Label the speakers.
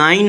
Speaker 1: 9